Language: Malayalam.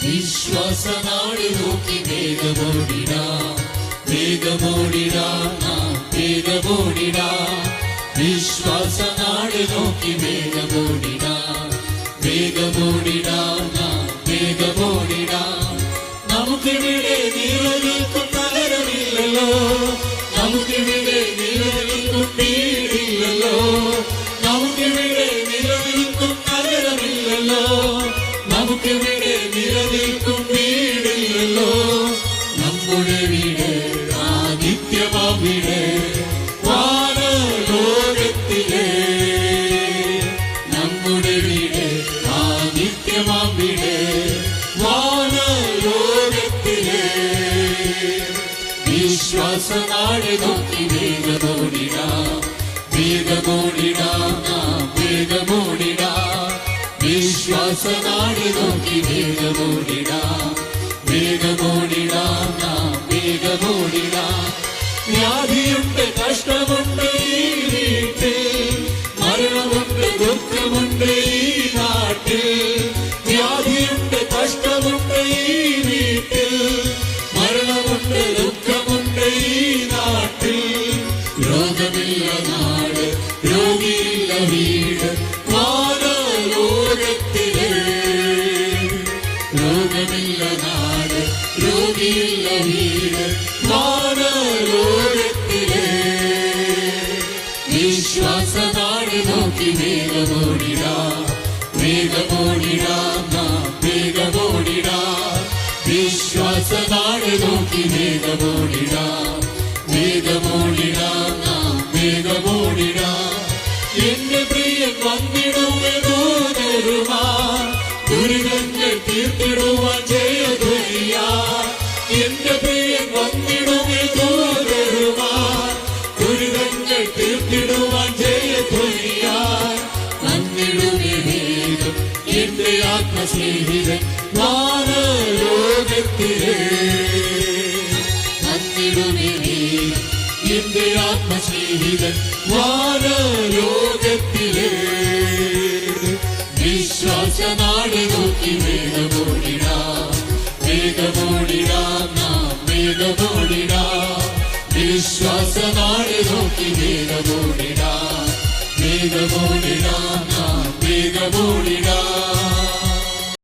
വിശ്വാസനാട് നോക്കി വേഗമോടിടാം, വേഗമോടിടാം, നാം വേഗമോടിടാം. വിശ്വാസനാട് നോക്കി വേഗമോടിടാം, വേഗമോടിടാം, നാം വേഗമോടിടാം. നമുക്കിവിടെ നിലനിൽക്കും നഗരമില്ലല്ലോ, നമുക്കിവിടെ നിലനിൽക്കും വീടില്ലല്ലോ, നമുക്കിവിടെ നിലനിൽക്കും നഗരമില്ലല്ലോ, നമുക്കിവിടെ നിലനിൽക്കും വീടില്ലല്ലോ. നമ്മുടെ വീട് ആദിത്യമാം വീട് വാനലോകത്തിലെ, നമ്മുടെ വീട് ആദിത്യമാം വീട് വാനലോകത്തിലെ. വിശ്വാസനാട് നോക്കി വേഗമോടിടാം, വേഗമോടിടാം, നാം വേഗമോടിടാം. വിശ്വാസനാട് നോക്കി വേഗമോടിടാം, വേഗമോടിടാം, നാം വേഗമോടിടാം. വ്യാധിയുണ്ട്, കഷ്ടമുണ്ട് ഈ വീട്ടിൽ, മരണമുണ്ട്, ദുഃഖമുണ്ട് ഈ നാട്ടിൽ. വ്യാധിയുണ്ട്, കഷ്ടമുണ്ട് ഈ വീട്ടിൽ, മരണമുണ്ട്, ദുഃഖമുണ്ട് ഈ നാട്ടിൽ. രോഗമില്ല നാട്, രോഗിയില്ല വീട് വാനലോകത്തിലെ. രോഗമില്ല നാട്, രോഗിയില്ല വീട് വാനലോകത്തിലെ. വിശ്വാസനാട് നോക്കി വേഗമോടിടാം, വേഗമോടിടാം, നാം വേഗമോടിടാം. വിശ്വാസനാട് നോക്കി വേഗമോടിടാം, വേഗമോടിടാം, നാം വേഗമോടിടാം. എന്റെ പ്രിയൻ വന്നിടുവേ ദൂതരുമാൻ, ദുരിതങ്ങൾ തീർത്തിടുവാൻ ജയധ്വനിയാൻ. എന്റെ പ്രിയൻ വന്നിടുവേ ദൂതരുമാൻ, ദുരിതങ്ങൾ തീർത്തിടുവാൻ ജയധ്വനിയാൻ. വന്നിടുവേ വേഗം എന്റെ ആത്മസ്നേഹിതൻ വാനലോകത്തിലെ. വന്നിടുവേ വേഗം എന്റെ ആത്മസ്നേഹിതൻ വാനലോകത്തിലെ. വിശ്വാസനാട് നോക്കി